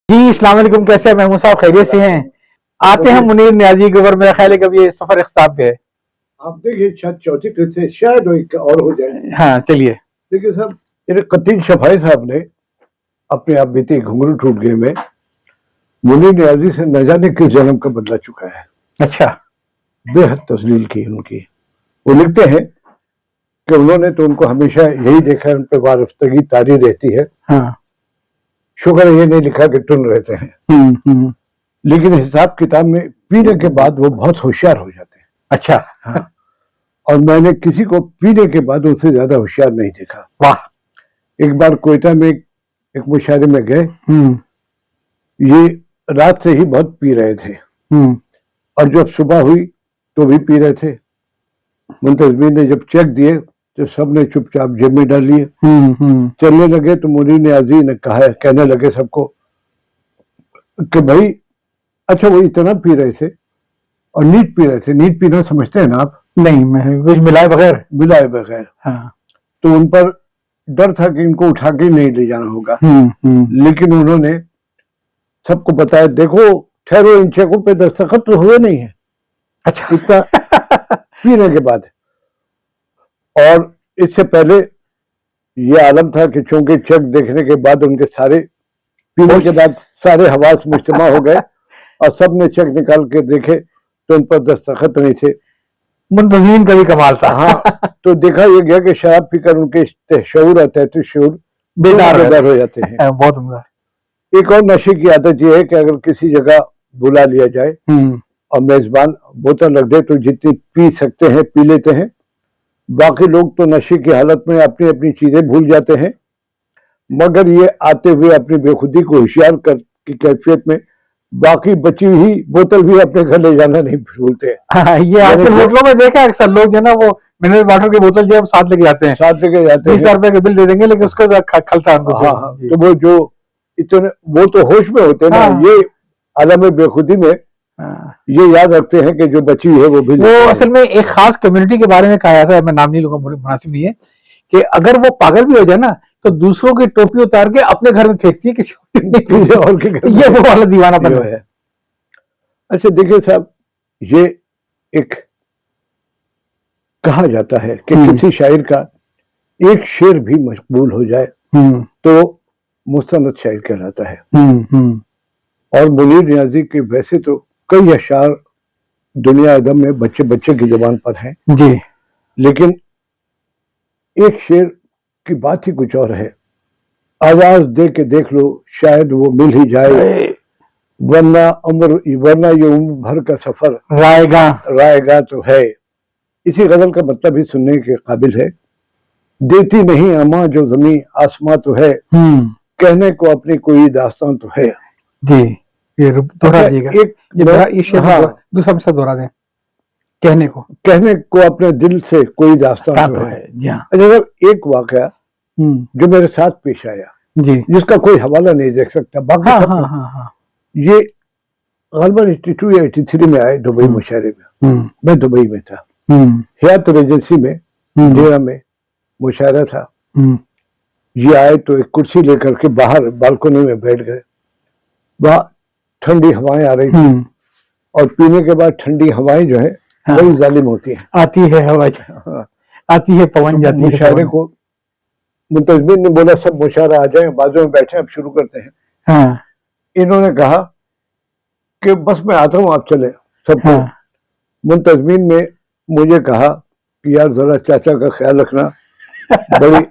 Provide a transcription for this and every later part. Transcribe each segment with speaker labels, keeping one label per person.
Speaker 1: جی السلام علیکم، کیسے ہیں محمود صاحب؟ خیریت سے ہیں؟ آتے ہیں منیر نیازی کے اوپر، میرا خیال ہے کہ اب یہ سفر اختتام پہ ہے.
Speaker 2: آپ دیکھیے چوتھی قسط سے شاید ایک اور ہو جائے.
Speaker 1: ہاں چلیے.
Speaker 2: دیکھیے صاحب، میرے قطین شفائی صاحب نے اپنے آپ بیتے گھنگرو ٹوٹ گئے میں منیر نیازی سے نہ جانے کس جنم کا بدلا چکا ہے.
Speaker 1: اچھا.
Speaker 2: بے حد تذلیل کی ان کی. وہ لکھتے ہیں کہ انہوں نے تو ان کو ہمیشہ یہی دیکھا ہے، ان پہ وارفتگی طاری رہتی ہے.
Speaker 1: ہاں.
Speaker 2: شکر ہے یہ نہیں لکھا کہ ٹن رہتے ہیں. لیکن حساب کتاب میں پینے کے بعد وہ بہت ہوشیار ہو جاتے ہیں.
Speaker 1: اچھا.
Speaker 2: ہاں. اور میں نے کسی کو پینے کے بعد ان سے زیادہ ہوشیار نہیں دیکھا.
Speaker 1: واہ.
Speaker 2: ایک بار کوئٹہ میں ایک مشاعرے میں گئے. یہ رات سے ہی بہت پی رہے تھے اور جب صبح ہوئی تو بھی پی رہے تھے. منتظمین نے جب چیک دیے تو سب نے چپ چاپ جیب میں ڈال لیے. چلنے لگے تو منیر نیازی نے کہنے لگے سب کو کہ بھائی اچھا وہ اتنا پی رہے تھے اور نیٹ پی رہے تھے. نیٹ پینا سمجھتے ہیں نا آپ؟
Speaker 1: نہیں، کچھ ملائے بغیر.
Speaker 2: ملائے بغیر.
Speaker 1: ہاں.
Speaker 2: تو ان پر ڈر تھا کہ ان کو اٹھا کے نہیں لے جانا ہوگا. لیکن انہوں نے سب کو بتایا دیکھو ٹھہرو، ان چیکوں پہ دستخط تو ہوئے نہیں ہیں.
Speaker 1: اچھا.
Speaker 2: اتنا پینے کے بعد. اور اس سے پہلے یہ عالم تھا کہ چونکہ چیک دیکھنے کے بعد ان کے سارے پینے کے بعد سارے حواس مجتمع ہو گئے اور سب نے چیک نکال کے دیکھے تو ان پر دستخط نہیں تھے.
Speaker 1: منتظمین کا بھی کمال تھا.
Speaker 2: ہاں. تو دیکھا یہ گیا کہ شراب پی کر ان کے شعور اور تحت شعور بیدار ہو جاتے ہیں.
Speaker 1: بہت عمدہ.
Speaker 2: ایک اور نشے کی عادت یہ ہے کہ اگر کسی جگہ بلا لیا جائے اور میزبان بوتل رکھ دے تو جتنی پی سکتے ہیں پی لیتے ہیں. باقی لوگ تو نشے کی حالت میں اپنی اپنی چیزیں بھول جاتے ہیں، مگر یہ آتے ہوئے اپنی بے خودی کو ہوشیار کر کی کیفیت میں باقی بچی ہوئی بوتل بھی اپنے گھر لے جانا نہیں بھولتے.
Speaker 1: یہ آج کل ہوٹلوں میں دیکھا اکثر لوگ جو ہے نا وہ منرل واٹر کی بوتل جو ہے ساتھ لے کے جاتے ہیں. 20,000 روپے کا بل دے دیں گے لیکن اس کا کھلتا ہے.
Speaker 2: ہاں. تو وہ جو اتنے وہ تو ہوش میں ہوتے ہیں نا، یہ عالم بے خودی میں یہ یاد رکھتے ہیں کہ جو بچی ہے وہ بھی.
Speaker 1: وہ اصل میں ایک خاص کمیونٹی کے بارے میں کہا جاتا ہے، میں نام نہیں لوں گا، مناسب نہیں ہے، کہ اگر وہ پاگل بھی ہو جائے نا تو دوسروں کی ٹوپی اتار کے اپنے گھر میں پھینکتی ہے، کسی اور کے گھر. یہ وہ والا دیوانہ پن ہے.
Speaker 2: اچھا دیکھیے صاحب، یہ ایک کہا جاتا ہے کہ کسی شاعر کا ایک شعر بھی مقبول ہو جائے تو مستند شاعر کہلاتا ہے. اور منیر نیازی کے ویسے تو کئی اشعار دنیا ادب میں بچے بچے کی زبان پر ہیں
Speaker 1: جی،
Speaker 2: لیکن ایک شعر کی بات ہی کچھ اور ہے. آواز دے کے دیکھ لو شاید وہ مل ہی جائے، ورنہ یہ عمر بھر کا سفر رائے گا تو ہے. اسی غزل کا مطلب بھی سننے کے قابل ہے. دیتی نہیں اماں جو زمین آسماں تو ہے، کہنے کو اپنی کوئی داستان تو ہے.
Speaker 1: جی یہ دوہرا دیے گا، دوسرا مثال دوہرا دیں. کہنے
Speaker 2: کو اپنے دل سے کوئی داستان تو ہے. اچھا ایک واقعہ جو میرے ساتھ پیش آیا
Speaker 1: جی،
Speaker 2: جس کا کوئی حوالہ نہیں دیکھ سکتا، باقی یہ غالباً 82 یا 83 میں آئے دبئی مشاعرے میں. میں دبئی میں تھا، حیات ریجنسی میں ڈیرا میں مشاعرہ تھا. یہ آئے تو ایک کرسی لے کر کے باہر بالکنی میں بیٹھ گئے. وہاں ٹھنڈی ہوائیں آ رہی تھی اور پینے کے بعد ٹھنڈی ہوائیں جو ہے بڑی ظالم ہوتی ہیں.
Speaker 1: آتی ہے ہوا، آتی ہے پون جاتی ہے.
Speaker 2: مشاعرے کو منتظمین نے بولا سب مشاعرہ آ جائیں، بازو میں بیٹھے اب شروع کرتے ہیں. انہوں نے کہا کہ بس میں آتا ہوں آپ چلیں سب کو. منتظمین نے مجھے کہا کہ یار ذرا چاچا کا خیال رکھنا، بڑی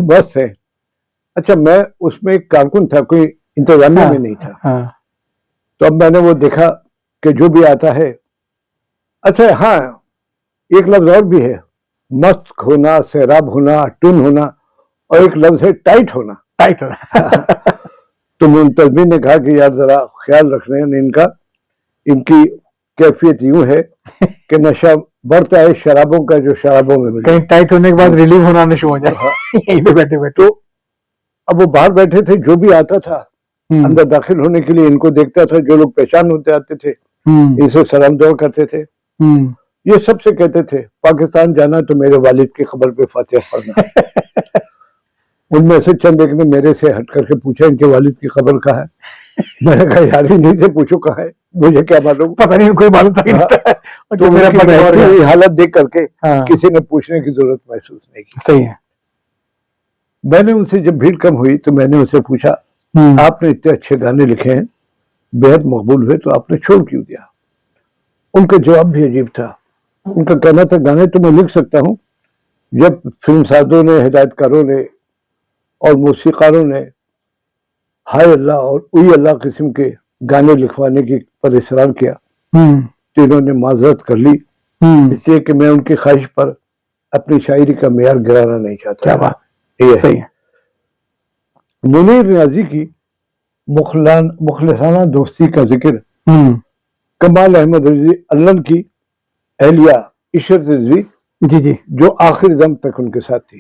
Speaker 2: بس ہے. اچھا میں اس میں ایک کارکن تھا، کوئی انتظامیہ میں نہیں تھا. تو اب میں نے وہ دیکھا کہ جو بھی آتا ہے. اچھا ہاں ایک لفظ اور بھی ہے، مست ہونا، سیراب ہونا، ٹن ہونا، اور ایک لفظ ہے ٹائٹ ہونا. تو منتظمین نے کہا کہ یار ذرا خیال رکھنے ان کی کیفیت یوں ہے کہ نشہ بڑھتا ہے شرابوں کا جو شرابوں میں ملے.
Speaker 1: کہیں ٹائٹ ہونے کے بعد ریلیو ہونا نہ شروع ہو جائے. یہیں پہ بیٹھے بیٹھے
Speaker 2: تو اب وہ باہر بیٹھے تھے، جو بھی آتا تھا اندر داخل ہونے کے لیے ان کو دیکھتا تھا. جو لوگ پہچان ہوتے آتے تھے ان سے سلام دعا کرتے تھے. یہ سب سے کہتے تھے پاکستان جانا تو میرے والد کی خبر پہ فاتحہ پڑھنا. ان میں سے چند ایک نے میرے سے ہٹ کر کے پوچھا ان کے والد کی خبر کہاں ہے؟ میں نے کہا یار انہیں سے پوچھو کہاں ہے، مجھے کیا معلوم،
Speaker 1: پتہ نہیں کوئی معلوم تھا کہ نہیں
Speaker 2: تو میرا بہتری ہوئی حالت دیکھ کر کے
Speaker 1: ہاں
Speaker 2: کسی نے پوچھنے کی ضرورت محسوس نہیں کی۔
Speaker 1: صحیح ہے۔
Speaker 2: میں نے ان سے جب بھیڑ کم ہوئی تو میں نے ان سے پوچھا آپ نے اتنے اچھے گانے لکھے ہیں، بےحد مقبول ہوئے، تو آپ نے چھوڑ کیوں دیا؟ ان کا جواب بھی عجیب تھا۔ ان کا کہنا تھا گانے تو میں لکھ سکتا ہوں، جب فلم سازوں نے، ہدایت کاروں نے اور موسیقاروں نے ہائے اللہ اور اوئی اللہ قسم کے گانے لکھوانے کی پر اصرار کیا تو انہوں نے معذرت کر لی، اس لیے کہ میں ان کی خواہش پر اپنی شاعری کا معیار گرانا نہیں چاہتا۔
Speaker 1: کیا بات،
Speaker 2: یہ ہے۔
Speaker 1: صحیح ہے۔
Speaker 2: منیر نیازی کی مخلصانہ دوستی کا ذکر کمال احمد رضوی اللہ کی اہلیہ عشرت رضوی،
Speaker 1: جی جی،
Speaker 2: جو آخر دم تک ان کے ساتھ تھی،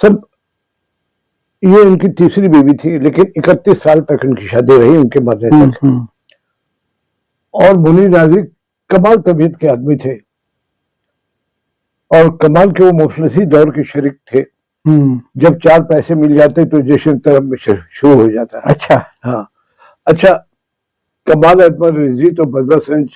Speaker 2: سب یہ ان کی تیسری بیوی تھی، لیکن 31 سال تک ان کی شادی رہی ان کے مرنے تک۔ اور منیر نیازی کمال طبیعت کے آدمی تھے اور کمال کے وہ مفلسی دور کے شریک تھے، جب 4 پیسے مل جاتے تو جشن طرف میں شروع ہو جاتا ہے۔
Speaker 1: اچھا
Speaker 2: ہاں اچھا، کمال احمد رضوی تو بدلہ سنج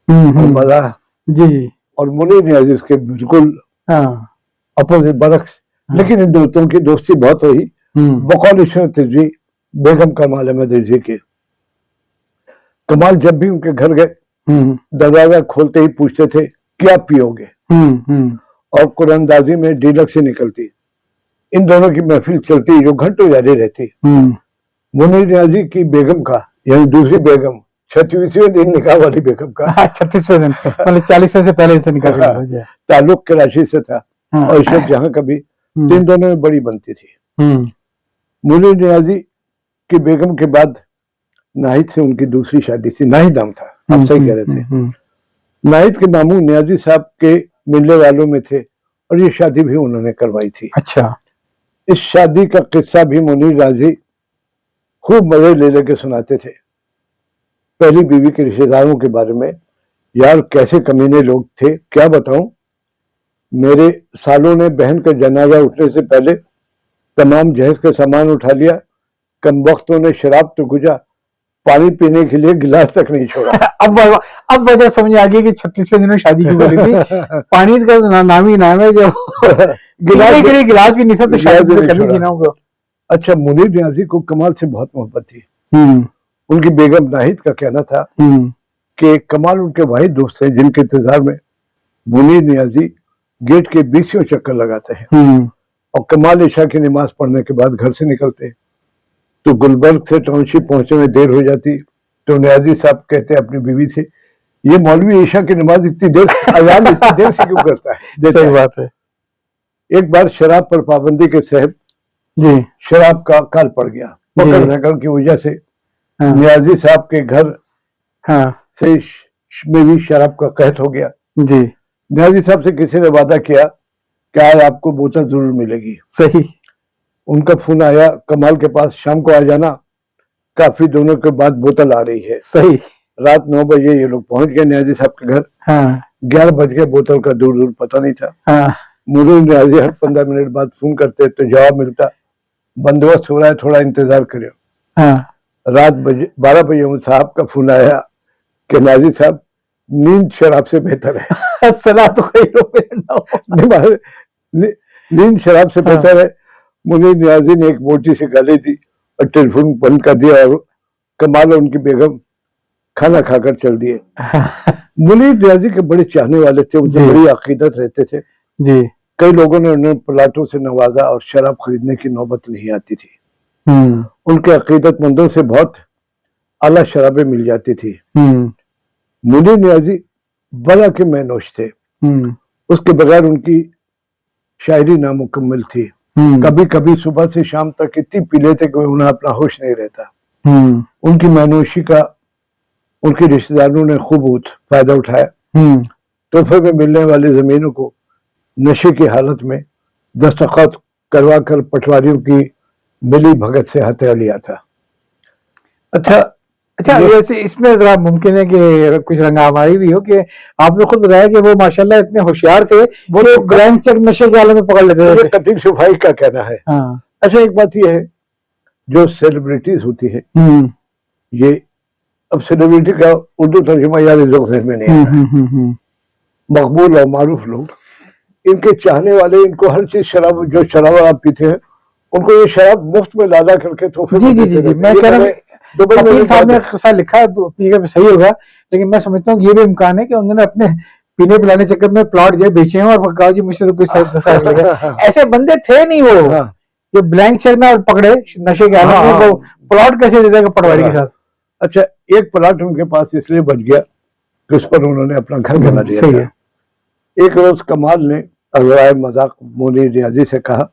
Speaker 2: اور مزاح،
Speaker 1: جی جی،
Speaker 2: اور منیر نیازی اس کے بالکل اپوزٹ برعکس، لیکن ان دوستوں کی دوستی بہت ہوئی بقول عشرت رضوی بیگم کمال احمد رضوی کے۔ کمال جب بھی ان کے گھر گئے دروازہ کھولتے ہی پوچھتے تھے کیا پیو گے، اور قرآن اندازی میں ڈیلکس سے نکلتی، ان دونوں کی محفل چلتی جو گھنٹوں جاری رہتی۔ منیر نیازی کی بیگم کا، یعنی دوسری بیگم، 36ویں دن نکاح والی بیگم کا
Speaker 1: 36ویں دن مطلب 40ویں سے پہلے سے نکاح کر دیا۔
Speaker 2: تعلق کراچی سے تھا اور عشرت جہاں کا بھی، ان دونوں میں بڑی بنتی تھی۔ منیر نیازی کی بیگم کے بعد ناہید سے ان کی دوسری شادی تھی، ناہید نام تھا، آپ صحیح کہہ رہے تھے۔ ناہید کے ماموں نیازی صاحب کے ملنے والوں میں تھے اور یہ شادی بھی انہوں نے کروائی تھی۔
Speaker 1: اچھا،
Speaker 2: اس شادی کا قصہ بھی منیر نیازی خوب مزے لے لے کے سناتے تھے۔ پہلی بیوی کے رشتہ داروں کے بارے میں، یار کیسے کمینے لوگ تھے کیا بتاؤں، میرے سالوں نے بہن کا جنازہ اٹھنے سے پہلے تمام جہیز کا سامان اٹھا لیا، کم وقتوں نے شراب تو گجا، پانی پینے کے لیے گلاس تک نہیں چھوڑا۔
Speaker 1: اب وجہ سمجھ آ گئی کہ 36ویں دن میں شادی کیوں کری تھی۔ پانی کا نام ہی نام ہے، جو گلاس بھی نہیں تھا تو شادی کرنی تھی نا ان کو۔
Speaker 2: اچھا، منیر نیازی کو کمال سے بہت محبت تھی۔ ان کی بیگم ناہید کا کہنا تھا کہ کمال ان کے واحد دوست ہیں جن کے انتظار میں منیر نیازی گیٹ کے 20 چکر لگاتے ہیں، اور کمال عشاء کی نماز پڑھنے کے بعد گھر سے نکلتے تو گلبرگ سے ٹاؤن شپ پہنچنے میں دیر ہو جاتی تو نیازی صاحب کہتے اپنی بیوی سے، یہ مولوی عشاء کی نماز اتنی دیر اذان اتنی دیر سے کیوں کرتا ہے؟
Speaker 1: صحیح بات ہے۔
Speaker 2: ایک بار شراب پر پابندی کے تحت
Speaker 1: جی،
Speaker 2: شراب کا کال پڑ گیا، پکڑ دھکڑ کی وجہ سے نیازی صاحب کے گھر سے میں بھی شراب کا قحط ہو گیا۔
Speaker 1: جی،
Speaker 2: نیازی صاحب سے کسی نے وعدہ کیا کہ آج آپ کو بوتل ضرور ملے گی۔
Speaker 1: صحیح۔
Speaker 2: ان کا فون آیا کمال کے پاس، شام کو آ جانا، کافی دنوں کے بعد بوتل آ رہی ہے۔
Speaker 1: صحیح۔
Speaker 2: رات 9 بجے یہ لوگ پہنچ گئے نیازی صاحب کے گھر، 11 بج گئے، بوتل کا دور دور پتہ نہیں تھا۔ منیر نیازی ہر 15 منٹ بعد فون کرتے تو جواب ملتا بندوبست ہو رہا ہے، تھوڑا انتظار کریو۔ رات 12 بجے ان صاحب کا فون آیا کہ نیازی صاحب نیند شراب سے بہتر ہے۔ نیند شراب سے بہتر ہے۔ منیر نیازی نے ایک موٹی سی گالی دی اور ٹیلی فون بند کر دیا، اور کمال اور ان کی بیگم کھانا کھا کر چل دیے۔ منیر نیازی کے بڑے چاہنے والے تھے، ان سے بڑی عقیدت رہتے تھے۔
Speaker 1: جی،
Speaker 2: کئی لوگوں نے انہیں پلاٹوں سے نوازا اور شراب خریدنے کی نوبت نہیں آتی تھی۔ ان کے عقیدت مندوں سے بہت اعلیٰ شرابیں مل جاتی تھی۔ منیر نیازی بلا کے مینوش تھے، اس کے بغیر ان کی شاعری نامکمل تھی۔ کبھی کبھی صبح سے شام تک اتنی پی لیتے کہ انہیں اپنا ہوش نہیں رہتا۔ ان کی مینوشی کا ان کے رشتہ داروں نے خوب فائدہ اٹھایا۔ تحفے میں ملنے والی زمینوں کو نشے کی حالت میں دستخط کروا کر پٹواریوں کی ملی بھگت سے ہتھیار لیا تھا۔ اچھا،
Speaker 1: اچھا ویسے اس میں ذرا ممکن ہے کہ کچھ رنگامائی بھی ہو کہ آپ نے خود بتایا کہ وہ ماشاءاللہ اتنے ہوشیار تھے وہ بلینک چیک نشے کے عالم میں پکڑ لیتے تھے.
Speaker 2: قطب صفائی کا کہنا ہے.
Speaker 1: ہاں
Speaker 2: اچھا ایک بات یہ ہے جو سیلیبریٹیز ہوتی ہے یہ اب سیلیبریٹی کا اردو ترجمہ یاد ذہن میں نہیں آتا. مقبول اور معروف لوگ ان کے چاہنے والے ان کو ہر چیز شراب جو شراب آپ پیتے ہیں ان کو یہ شراب مفت میں لادا کر کے تحفے
Speaker 1: جی جی جی جی میں کہہ رہا ہوں وکیل صاحب نے قصہ لکھا ہے پی کے صحیح ہوگا لیکن میں سمجھتا ہوں یہ بھی امکان ہے کہ انہوں نے اپنے پینے پلانے چکر میں پلاٹ جو بیچے ہیں اور کہا جی مجھ سے تو کوئی ایسے بندے تھے نہیں وہ جو بلینک چیک میں پکڑے نشے کے عالم میں پلاٹ کیسے دے دے پٹواری کے ساتھ.
Speaker 2: اچھا ایک پلاٹ ان کے پاس اس لیے بچ گیا کہ اس پر انہوں نے اپنا گھر بنا دیا. ایک روز کمال نے عذرائے مذاق مونی ریاضی سے کہا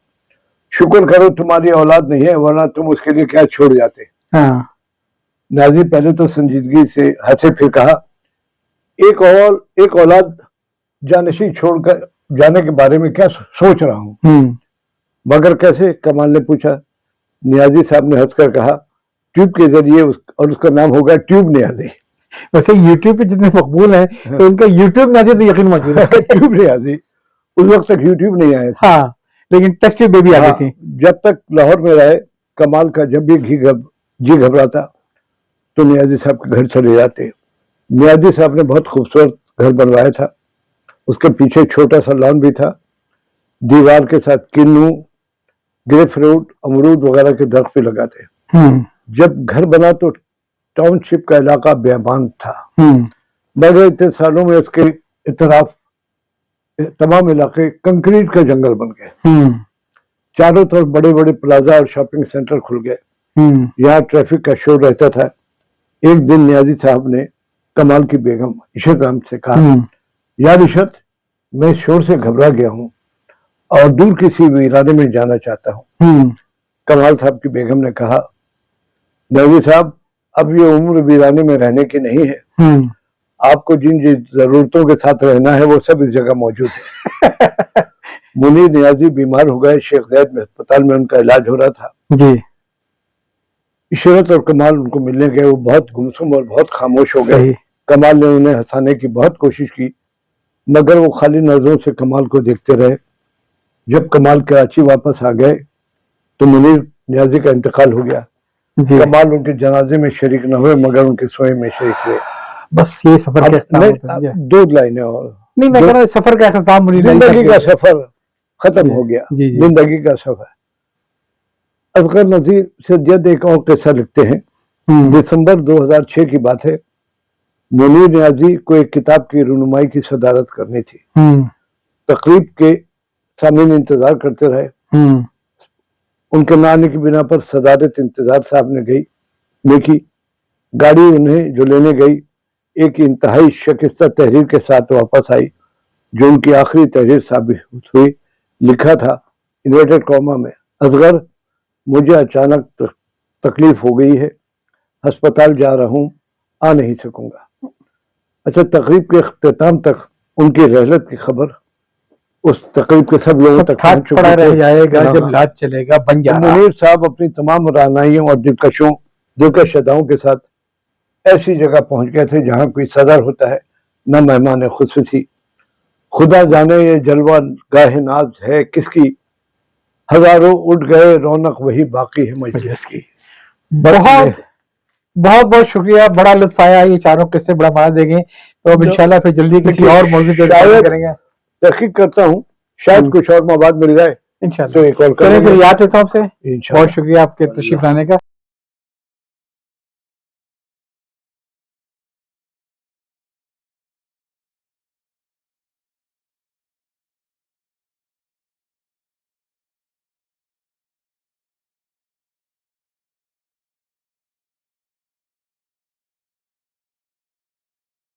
Speaker 2: شکر کرو تمہاری اولاد نہیں ہے ورنہ تم اس کے لیے کیا چھوڑ جاتے. نیازی پہلے تو سنجیدگی سے ہنسے پھر کہا ایک اولاد جانشین چھوڑ کر جانے کے بارے میں کیا سوچ رہا ہوں. مگر کیسے کمال نے پوچھا. نیازی صاحب نے ہنس کر کہا ٹیوب کے ذریعے اور اس کا نام ہوگا ٹیوب نیازی.
Speaker 1: ویسے یوٹیوب پہ جتنے مقبول ہیں تو ان کا یوٹیوب نیازی تو یقین موجود ہے.
Speaker 2: ٹیوب نیازی اس وقت تک یوٹیوب نہیں آیا تھا.
Speaker 1: ہاں لیکن ٹیسٹ ٹیوب بیبی آ گئی تھی.
Speaker 2: جب تک لاہور میں رہے کمال کا جب بھی جی گھبراتا تو نیازی صاحب کے گھر چلے جاتے. نیازی صاحب نے بہت خوبصورت گھر بنوایا تھا. اس کے پیچھے چھوٹا سا لان بھی تھا. دیوار کے ساتھ کنو گریپ فروٹ امرود وغیرہ کے درخت بھی لگاتے. جب گھر بنا تو ٹاؤن شپ کا علاقہ بیابان تھا مگر اتنے سالوں میں اس کے اطراف تمام علاقے کنکریٹ کا جنگل بن گئے. چاروں طرف بڑے بڑے پلازا اور شاپنگ سینٹر کھل گئے. یہاں ٹریفک کا شور رہتا تھا. ایک دن نیازی صاحب نے کمال کی بیگم عشرت احمد سے کہا یار عشرت میں شور سے گھبرا گیا ہوں اور دور کسی ویرانے میں جانا چاہتا ہوں. کمال صاحب کی بیگم نے کہا نیازی صاحب اب یہ عمر ویرانے میں رہنے کی نہیں ہے. آپ کو جن ضرورتوں کے ساتھ رہنا ہے وہ سب اس جگہ موجود ہے. منیر نیازی بیمار ہو گئے. شیخ زید میں ہسپتال میں ان کا علاج ہو رہا تھا.
Speaker 1: جی
Speaker 2: عشرت اور کمال ان کو ملنے گئے. وہ بہت گمسم اور بہت خاموش ہو گئے. کمال نے انہیں ہنسانے کی بہت کوشش کی مگر وہ خالی نظروں سے کمال کو دیکھتے رہے. جب کمال کراچی واپس آ گئے تو منیر نیازی کا انتقال ہو گیا. کمال ان کے جنازے میں شریک نہ ہوئے مگر ان کے سوئے میں شریک ہوئے.
Speaker 1: بس یہ سفر کا اختتام.
Speaker 2: دو لائنیں اور
Speaker 1: نہیں میں کہہ رہا ہوں سفر کا اختتام
Speaker 2: زندگی کا سفر ختم ہو گیا. زندگی کا سفر. اصغر نذیر سید ایک اور قصہ لکھتے ہیں. دسمبر 2006 کی بات ہے. منیر نیازی کو ایک کتاب کی رونمائی کی صدارت کرنی تھی. تقریب کے سامعین انتظار کرتے رہے. ان کے نہ آنے کی بنا پر صدارت انتظار صاحب نے کی گاڑی انہیں جو لینے گئی ایک انتہائی شکستہ تحریر کے ساتھ واپس آئی جو ان کی آخری تحریر ثابت ہوئی. لکھا تھا انورٹڈ کاما میں اصغر مجھے اچانک تکلیف ہو گئی ہے ہسپتال جا رہا ہوں آ نہیں سکوں گا. اچھا تقریب کے اختتام تک ان کی رحلت کی خبر اس تقریب کے سب لوگوں تک پہنچ
Speaker 1: پڑا رہ جائے گا جب علاج چلے گا بن جائے گا.
Speaker 2: منیر صاحب اپنی تمام رعنائیوں اور دلکش اداؤں کے ساتھ ایسی جگہ پہنچ گئے تھے جہاں کوئی صدر ہوتا ہے نہ مہمان خصوصی. خدا جانے یہ جلوہ گاہ ناز ہے کس کی ہزاروں اٹھ گئے رونق وہی باقی ہے مجلس کی.
Speaker 1: بہت بہت بہت شکریہ. بڑا لطف آیا. یہ چاروں قصے بڑا مزہ دیں گے تو اب انشاءاللہ پھر جلدی کسی اور موضوع پہ بات کریں گے.
Speaker 2: تحقیق کرتا ہوں شاید کچھ اور مواد مل جائے
Speaker 1: انشاءاللہ. چلیں پھر یاد دیتا ہوں آپ سے. بہت شکریہ آپ کے تشریف لانے کا.